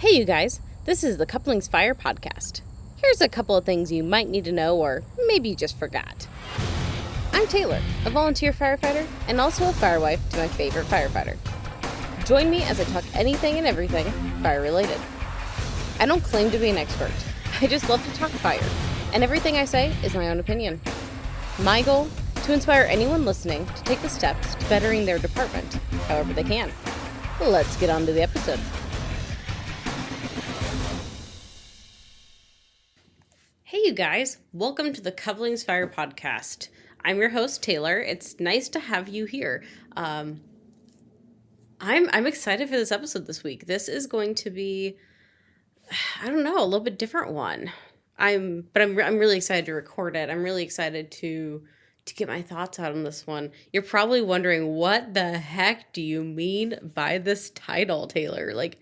Hey, you guys, this is the Couplings Fire podcast. Here's a couple of things you might need to know, or maybe you just forgot. I'm Taylor, a volunteer firefighter and also a firewife to my favorite firefighter. Join me as I talk anything and everything fire related. I don't claim to be an expert, I just love to talk fire, and everything I say is my own opinion. My goal? To inspire anyone listening to take the steps to bettering their department, however they can. Let's get on to the episode. Hey, you guys, welcome to the Couplings Fire podcast. I'm your host, Taylor. It's nice to have you here. I'm excited for this episode this week. This is going to be, a little bit different one. I'm really excited to record it. I'm really excited to get my thoughts out on this one. You're probably wondering, what the heck do you mean by this title, Taylor? Like,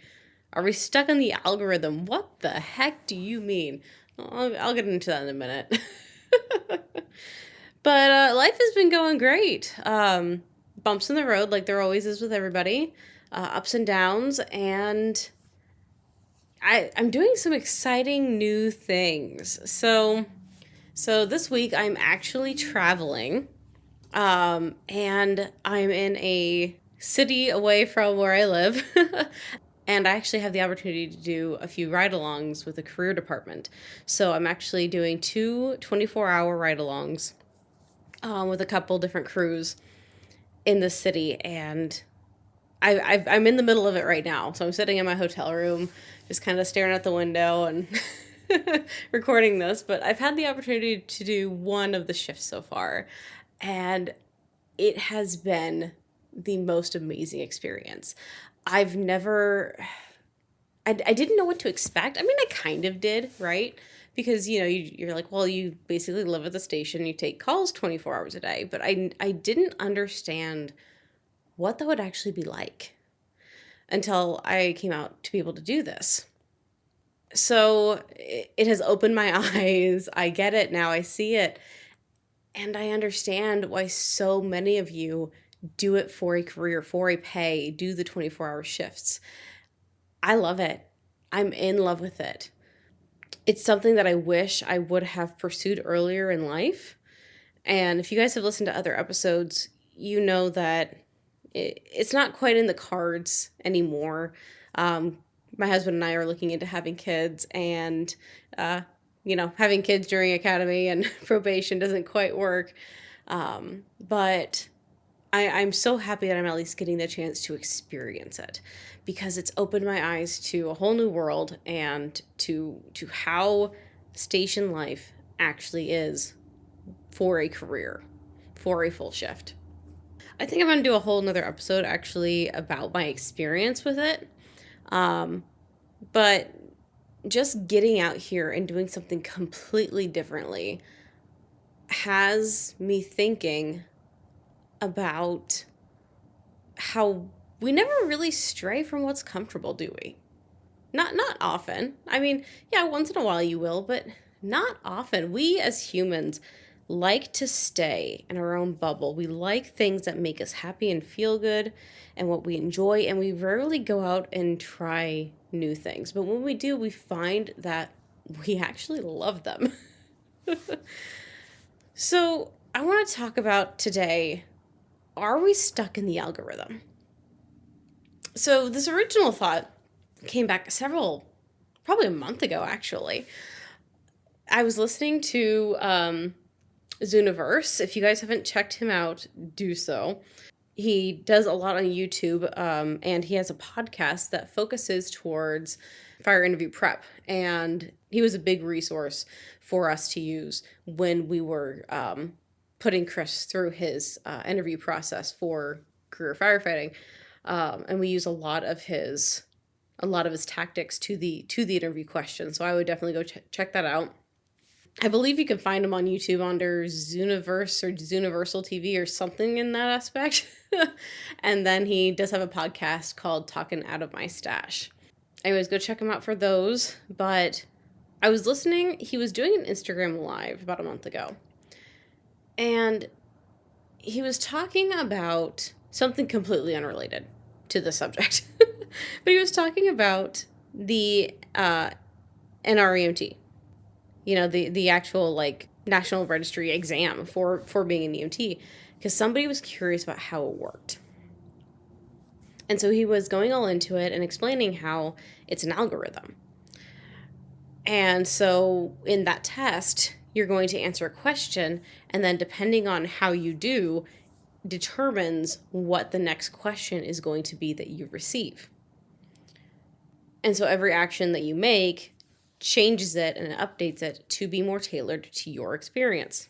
are we stuck in the algorithm? What the heck do you mean? I'll get into that in a minute. But life has been going great. Bumps in the road, like there always is with everybody. Ups and downs, and I'm doing some exciting new things. So this week I'm actually traveling, and I'm in a city away from where I live. And I actually have the opportunity to do a few ride-alongs with the career department. So I'm actually doing two 24-hour ride-alongs with a couple different crews in the city. And I'm in the middle of it right now. So I'm sitting in my hotel room, just kind of staring out the window and recording this. But I've had the opportunity to do one of the shifts so far. And it has been the most amazing experience. I didn't know what to expect. I mean, I kind of did, right? Because, you're like, well, you basically live at the station, you take calls 24 hours a day. But I didn't understand what that would actually be like until I came out to be able to do this. So it has opened my eyes. I get it now. I see it. And I understand why so many of you do it for a career, for a pay, do the 24-hour shifts. I love it. I'm in love with it. It's something that I wish I would have pursued earlier in life. And if you guys have listened to other episodes, you know that it's not quite in the cards anymore. My husband and I are looking into having kids, and, having kids during academy and probation doesn't quite work. But I'm so happy that I'm at least getting the chance to experience it, because it's opened my eyes to a whole new world and to how station life actually is for a career, for a full shift. I think I'm going to do a whole nother episode actually about my experience with it. But just getting out here and doing something completely differently has me thinking about how we never really stray from what's comfortable, do we? Not often. I mean, yeah, once in a while you will, but not often. We as humans like to stay in our own bubble. We like things that make us happy and feel good and what we enjoy, and we rarely go out and try new things. But when we do, we find that we actually love them. So I want to talk about today, are we stuck in the algorithm? So this original thought came back probably a month ago, actually. I was listening to Zooniverse. If you guys haven't checked him out, do so. He does a lot on YouTube, and he has a podcast that focuses towards fire interview prep. And he was a big resource for us to use when we were putting Chris through his interview process for career firefighting, and we use a lot of his tactics to the interview question. So I would definitely go check that out. I believe you can find him on YouTube under Zooniverse or Zooniversal TV or something in that aspect. And then he does have a podcast called Talking Out of My Stash. Anyways, go check him out for those. But I was listening. He was doing an Instagram Live about a month ago. And he was talking about something completely unrelated to the subject. But he was talking about the NREMT, the actual like National Registry exam for being an EMT, because somebody was curious about how it worked. And so he was going all into it and explaining how it's an algorithm. And so in that test, you're going to answer a question, and then depending on how you do, determines what the next question is going to be that you receive. And so every action that you make changes it and updates it to be more tailored to your experience.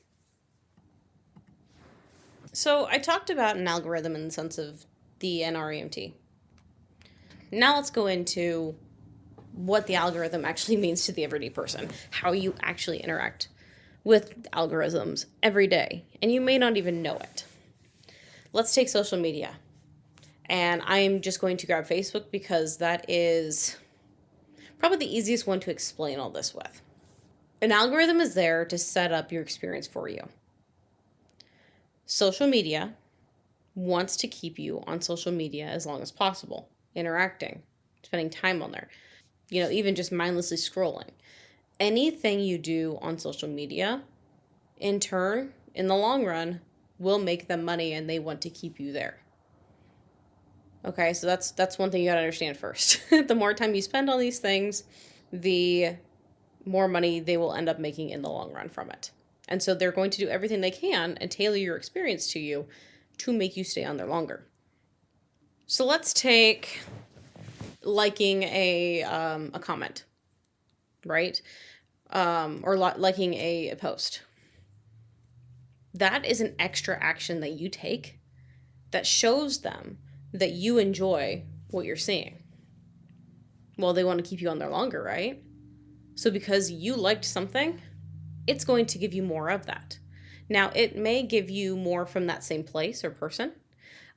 So I talked about an algorithm in the sense of the NREMT. Now let's go into what the algorithm actually means to the everyday person, how you actually interact with algorithms every day, and you may not even know it. Let's take social media. And I'm just going to grab Facebook because that is probably the easiest one to explain all this with. An algorithm is there to set up your experience for you. Social media wants to keep you on social media as long as possible, interacting, spending time on there, even just mindlessly scrolling. Anything you do on social media, in turn, in the long run, will make them money, and they want to keep you there. Okay, so that's one thing you gotta understand first. The more time you spend on these things, the more money they will end up making in the long run from it. And so they're going to do everything they can and tailor your experience to you to make you stay on there longer. So let's take liking a comment, right? Or liking a post. That is an extra action that you take that shows them that you enjoy what you're seeing. Well, they want to keep you on there longer, right? So because you liked something, it's going to give you more of that. Now, it may give you more from that same place or person,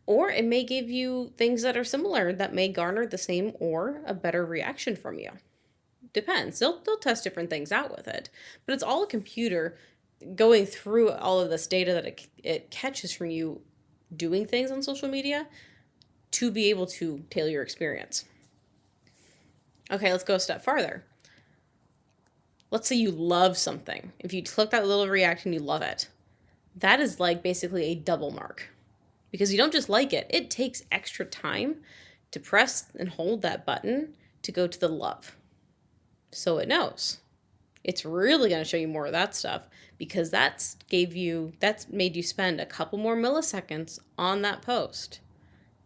or it may give you things that are similar that may garner the same or a better reaction from you. Depends. They'll test different things out with it. But it's all a computer going through all of this data that it catches from you doing things on social media to be able to tailor your experience. Okay, let's go a step farther. Let's say you love something. If you click that little reaction, you love it. That is like basically a double mark. Because you don't just like it. It takes extra time to press and hold that button to go to the love. So it knows. It's really going to show you more of that stuff because that's made you spend a couple more milliseconds on that post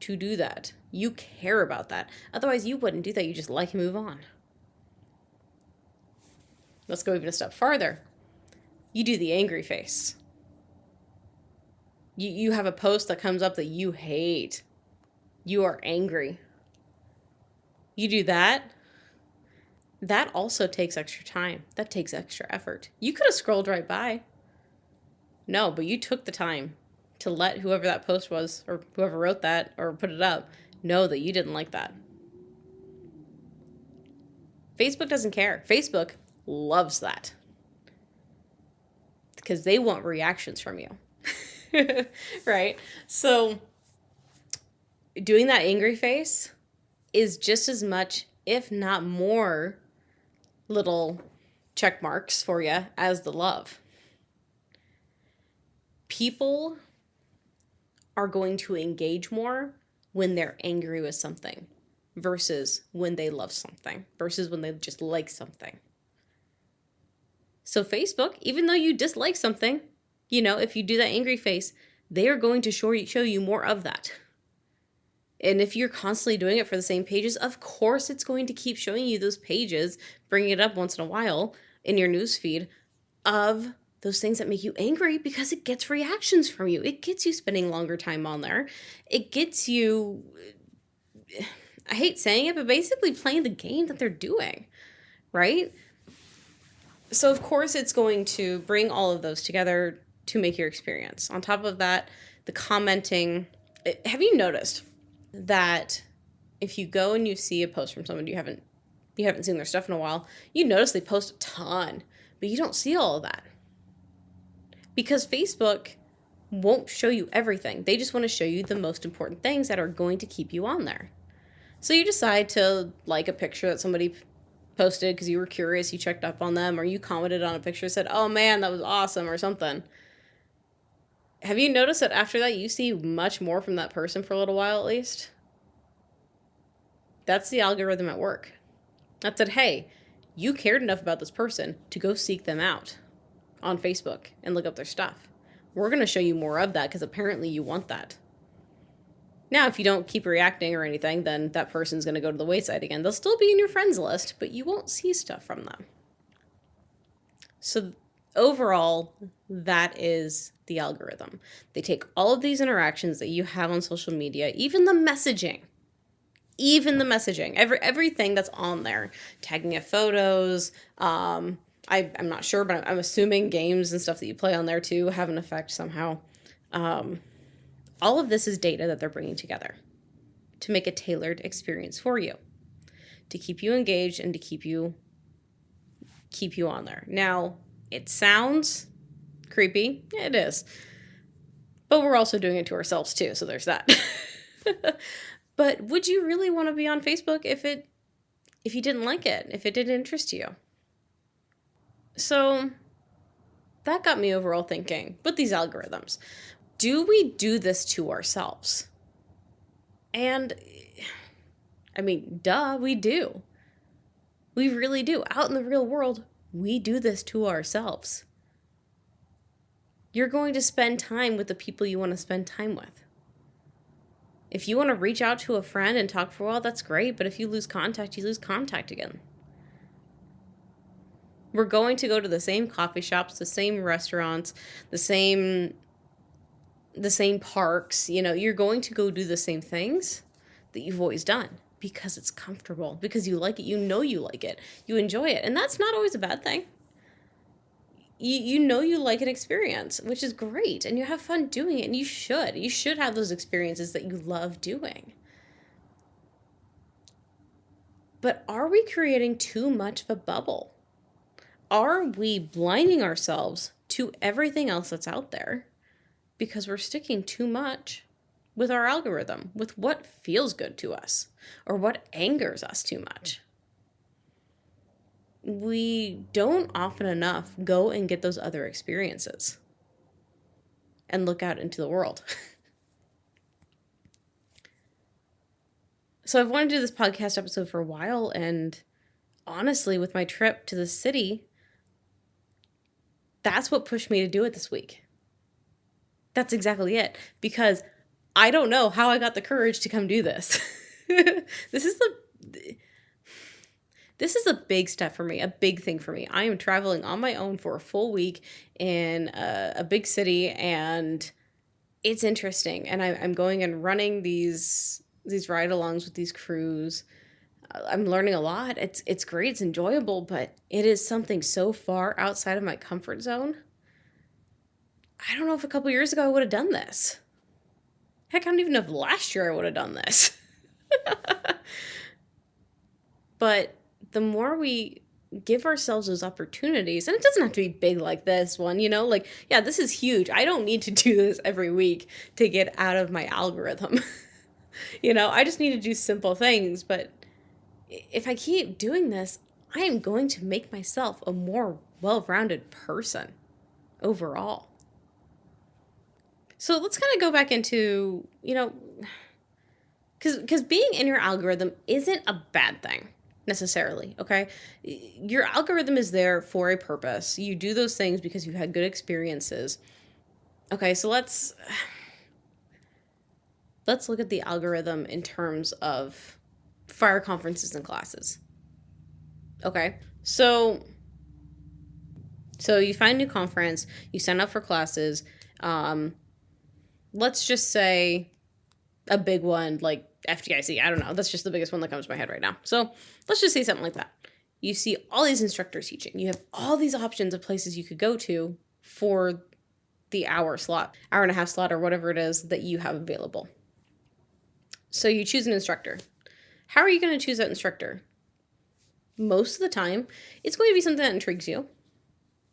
to do that. You care about that. Otherwise, you wouldn't do that. You just like and move on. Let's go even a step farther. You do the angry face. You have a post that comes up that you hate. You are angry. You do that. That also takes extra time. That takes extra effort. You could have scrolled right by. No, but you took the time to let whoever that post was or whoever wrote that or put it up know that you didn't like that. Facebook doesn't care. Facebook loves that because they want reactions from you. Right? So doing that angry face is just as much, if not more, little check marks for you as the love. People are going to engage more when they're angry with something versus when they love something versus when they just like something. So Facebook, even though you dislike something, if you do that angry face, they are going to show you more of that. And if you're constantly doing it for the same pages, of course it's going to keep showing you those pages, bringing it up once in a while in your newsfeed of those things that make you angry because it gets reactions from you. It gets you spending longer time on there. It gets you, I hate saying it, but basically playing the game that they're doing, right? So of course it's going to bring all of those together to make your experience. On top of that, the commenting, have you noticed that if you go and you see a post from someone you haven't seen their stuff in a while, you notice they post a ton, but you don't see all of that. Because Facebook won't show you everything. They just want to show you the most important things that are going to keep you on there. So you decide to like a picture that somebody posted because you were curious, you checked up on them, or you commented on a picture, said, "Oh man, that was awesome," or something. Have you noticed that after that you see much more from that person for a little while at least? That's the algorithm at work. That said, hey, you cared enough about this person to go seek them out on Facebook and look up their stuff. We're going to show you more of that because apparently you want that. Now, if you don't keep reacting or anything, then that person's going to go to the wayside again. They'll still be in your friends list, but you won't see stuff from them. So overall, that is the algorithm. They take all of these interactions that you have on social media, even the messaging, everything that's on there, tagging it photos. I'm not sure, but I'm assuming games and stuff that you play on there too have an effect somehow. All of this is data that they're bringing together to make a tailored experience for you, to keep you engaged and to keep you on there. Now, it sounds creepy. It is. But we're also doing it to ourselves too, so there's that. But would you really want to be on Facebook if you didn't like it, if it didn't interest you? So that got me overall thinking with these algorithms. Do we do this to ourselves? And I mean, duh, we do. We really do. Out in the real world, we do this to ourselves. You're going to spend time with the people you want to spend time with. If you want to reach out to a friend and talk for a while, that's great. But if you lose contact, you lose contact again. We're going to go to the same coffee shops, the same restaurants, the same parks. You're going to go do the same things that you've always done because it's comfortable, because you like it. You like it. You enjoy it. And that's not always a bad thing. You like an experience, which is great, and you have fun doing it, and you should have those experiences that you love doing. But are we creating too much of a bubble? Are we blinding ourselves to everything else that's out there because we're sticking too much with our algorithm, with what feels good to us or what angers us too much? We don't often enough go and get those other experiences and look out into the world. So I've wanted to do this podcast episode for a while, and honestly, with my trip to the city, that's what pushed me to do it this week. That's exactly it, because I don't know how I got the courage to come do this. This is a big step for me, a big thing for me. I am traveling on my own for a full week in a big city, and it's interesting. And I'm going and running these ride-alongs with these crews. I'm learning a lot. It's great. It's enjoyable, but it is something so far outside of my comfort zone. I don't know if a couple years ago I would have done this. Heck, I don't even know if last year I would have done this. But the more we give ourselves those opportunities, and it doesn't have to be big like this one, yeah, this is huge. I don't need to do this every week to get out of my algorithm. I just need to do simple things. But if I keep doing this, I am going to make myself a more well-rounded person overall. So let's kind of go back into, because being in your algorithm isn't a bad thing necessarily, okay? Your algorithm is there for a purpose. You do those things because you had good experiences. Okay, so let's look at the algorithm in terms of fire conferences and classes. Okay, so you find a new conference, you sign up for classes. Let's just say a big one like FDIC. I don't know. That's just the biggest one that comes to my head right now. So let's just say something like that. You see all these instructors teaching. You have all these options of places you could go to for the hour and a half slot, or whatever it is that you have available. So you choose an instructor. How are you going to choose that instructor? Most of the time, it's going to be something that intrigues you,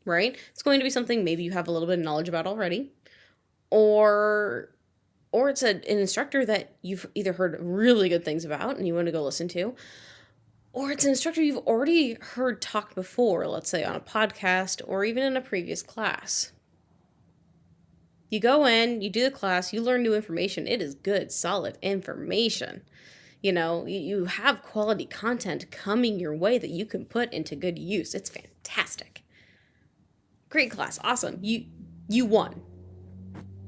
right? It's going to be something maybe you have a little bit of knowledge about already, or Or it's an instructor that you've either heard really good things about and you want to go listen to, or it's an instructor you've already heard talk before, let's say on a podcast or even in a previous class. You go in, you do the class, you learn new information. It is good, solid information. You have quality content coming your way that you can put into good use. It's fantastic. Great class, awesome. You won.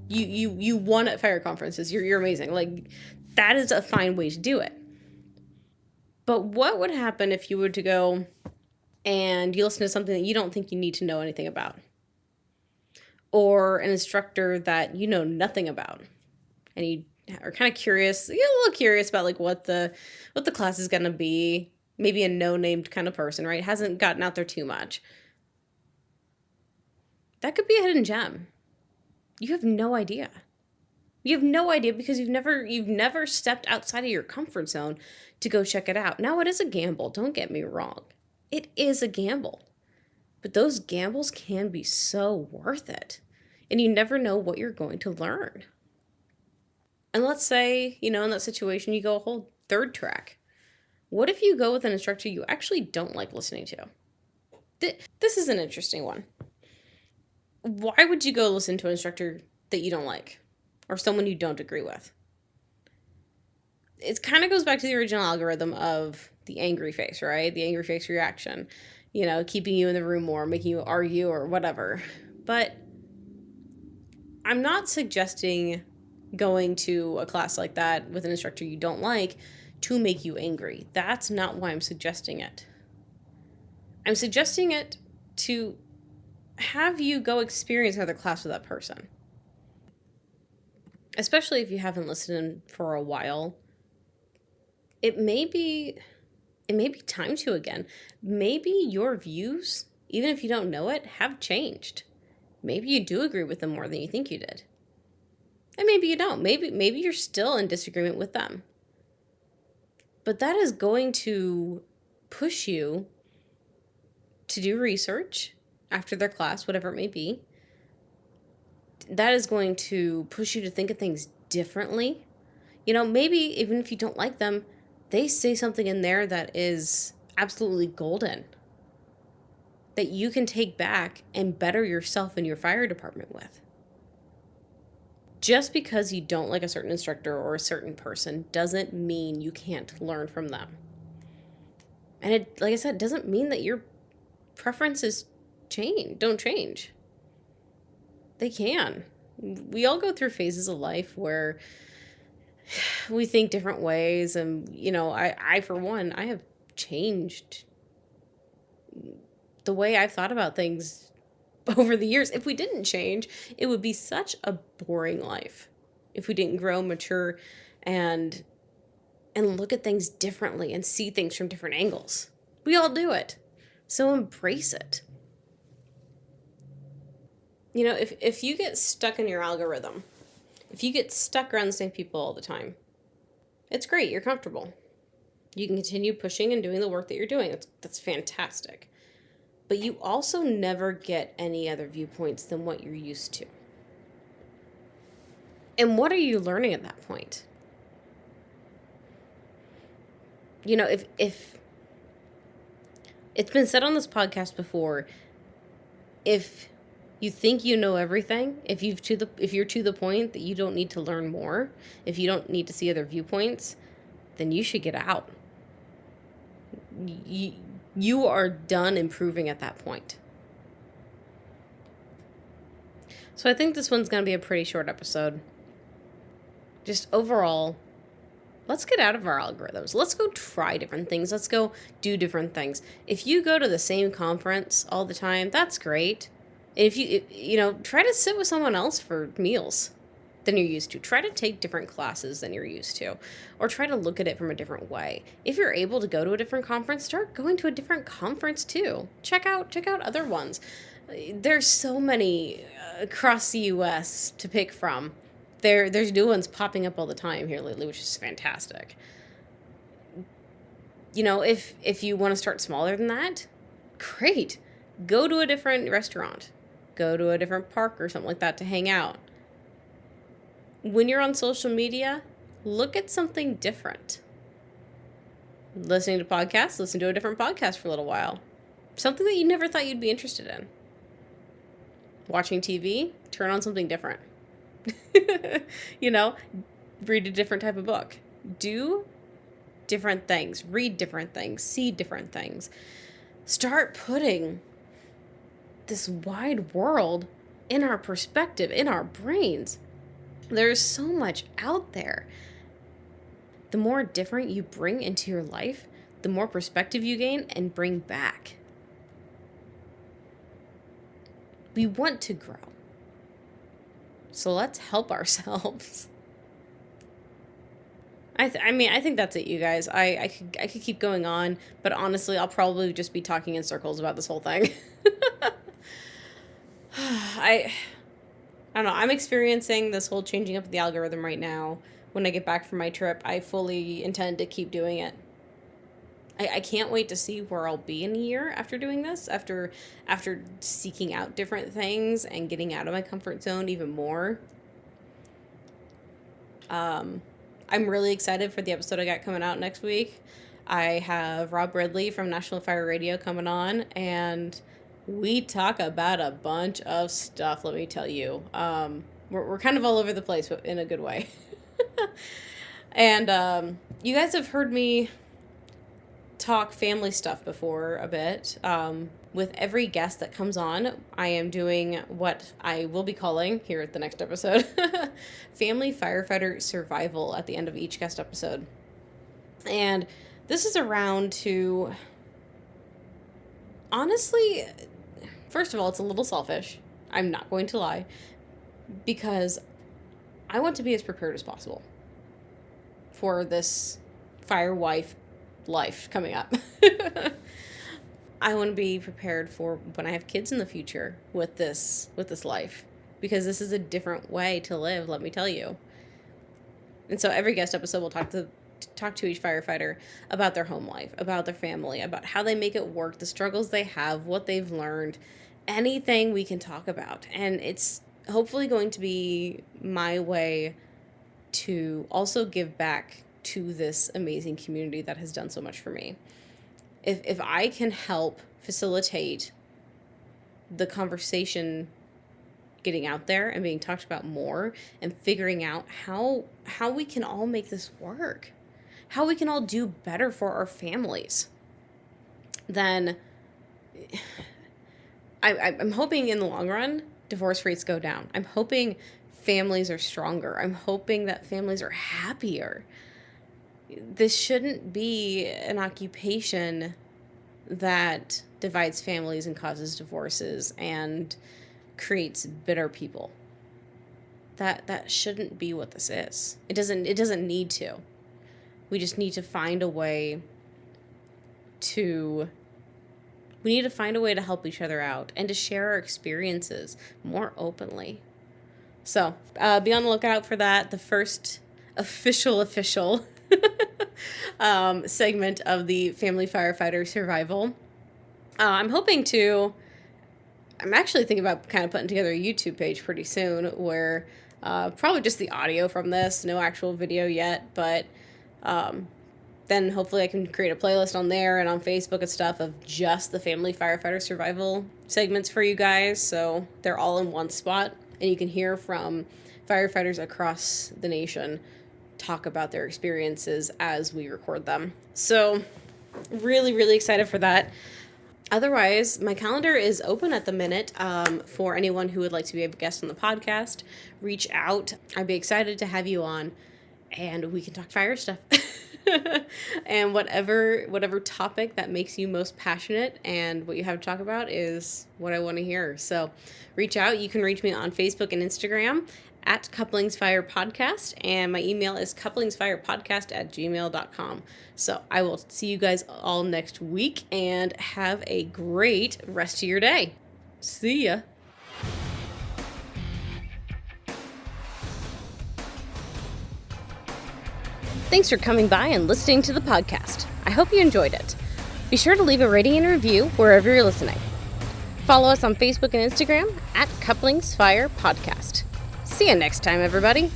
You won at fire conferences. You're amazing. Like, that is a fine way to do it. But what would happen if you were to go and you listen to something that you don't think you need to know anything about? Or an instructor that you know nothing about, and you are kind of curious, a little curious about like what the class is going to be. Maybe a no-named kind of person, right? Hasn't gotten out there too much. That could be a hidden gem. You have no idea. You have no idea because you've never stepped outside of your comfort zone to go check it out. Now, it is a gamble. Don't get me wrong. It is a gamble. But those gambles can be so worth it. And you never know what you're going to learn. And let's say, in that situation, you go a whole third track. What if you go with an instructor you actually don't like listening to? This is an interesting one. Why would you go listen to an instructor that you don't like? Or someone you don't agree with? It kind of goes back to the original algorithm of the angry face, right? The angry face reaction. Keeping you in the room more, making you argue or whatever. But I'm not suggesting going to a class like that with an instructor you don't like to make you angry. That's not why I'm suggesting it. I'm suggesting it to have you go experience another class with that person. Especially if you haven't listened for a while. It may be time to again. Maybe your views, even if you don't know it, have changed. Maybe you do agree with them more than you think you did. And maybe you don't. Maybe you're still in disagreement with them. But that is going to push you to do research after their class, whatever it may be. That is going to push you to think of things differently. Maybe even if you don't like them, they say something in there that is absolutely golden that you can take back and better yourself and your fire department with. Just because you don't like a certain instructor or a certain person doesn't mean you can't learn from them. And it, like I said, doesn't mean that your preferences don't change. They can. We all go through phases of life where we think different ways. And, I for one, I have changed the way I've thought about things over the years. If we didn't change, it would be such a boring life. If we didn't grow, mature, and look at things differently and see things from different angles. We all do it. So embrace it. If you get stuck in your algorithm, if you get stuck around the same people all the time, it's great. You're comfortable. You can continue pushing and doing the work that you're doing. That's fantastic. But you also never get any other viewpoints than what you're used to. And what are you learning at that point? If it's been said on this podcast before, if you think you know everything, if you're to the point that you don't need to learn more, if you don't need to see other viewpoints, then you should get out. You are done improving at that point. So I think this one's going to be a pretty short episode. Just overall, let's get out of our algorithms. Let's go try different things. Let's go do different things. If you go to the same conference all the time, that's great. If you try to sit with someone else for meals than you're used to. Try to take different classes than you're used to, or try to look at it from a different way. If you're able to go to a different conference, start going to a different conference too. Check out other ones. There's so many across the U.S. to pick from. There's new ones popping up all the time here lately, which is fantastic. If you want to start smaller than that, great. Go to a different restaurant. Go to a different park or something like that to hang out. when you're on social media, look at something different. Listening to podcasts, listen to a different podcast for a little while. Something that you never thought you'd be interested in. Watching TV, turn on something different. Read a different type of book. Do different things. Read different things. See different things. Start putting this wide world in our perspective, in our brains. There's so much out there. The more different you bring into your life, the more perspective you gain and bring back. We want to grow. So let's help ourselves. I think that's it, you guys. I could keep going on, but honestly, I'll probably just be talking in circles about this whole thing. I don't know. I'm experiencing this whole changing up of the algorithm right now. When I get back from my trip, I fully intend to keep doing it. I can't wait to see where I'll be in a year after doing this, after seeking out different things and getting out of my comfort zone even more. I'm really excited for the episode I got coming out next week. I have Rob Ridley from National Fire Radio coming on, and we talk about a bunch of stuff, let me tell you. We're kind of all over the place, but in a good way. And you guys have heard me talk family stuff before a bit. With every guest that comes on, I am doing what I will be calling here at the next episode, Family Firefighter Survival at the end of each guest episode. And this is around to, honestly, first of all, it's a little selfish. I'm not going to lie, because I want to be as prepared as possible for this fire wife life coming up. I want to be prepared for when I have kids in the future with this life, because this is a different way to live, let me tell you. And so every guest episode will talk to each firefighter about their home life, about their family, about how they make it work, the struggles they have, what they've learned, anything we can talk about. And it's hopefully going to be my way to also give back to this amazing community that has done so much for me. If I can help facilitate the conversation getting out there and being talked about more, and figuring out how we can all make this work, how we can all do better for our families, then I'm hoping in the long run, divorce rates go down. I'm hoping families are stronger. I'm hoping that families are happier. This shouldn't be an occupation that divides families and causes divorces and creates bitter people. That shouldn't be what this is. It doesn't need to. We just need to find a way to help each other out and to share our experiences more openly. So be on the lookout for that. The first official segment of the Family Firefighter Survival. I'm actually thinking about kind of putting together a YouTube page pretty soon, where probably just the audio from this, no actual video yet, but then hopefully I can create a playlist on there and on Facebook and stuff of just the Family Firefighter Survival segments for you guys, so they're all in one spot, and you can hear from firefighters across the nation talk about their experiences as we record them. So really, really excited for that. Otherwise, my calendar is open at the minute for anyone who would like to be a guest on the podcast. Reach out. I'd be excited to have you on, and we can talk fire stuff. And whatever topic that makes you most passionate and what you have to talk about is what I want to hear. So reach out. You can reach me on Facebook and Instagram at Couplingsfire Podcast, and my email is couplingsfirepodcast@gmail.com. So I will see you guys all next week, and have a great rest of your day. See ya. Thanks for coming by and listening to the podcast. I hope you enjoyed it. Be sure to leave a rating and review wherever you're listening. Follow us on Facebook and Instagram at Couplingsfire Podcast. See you next time, everybody.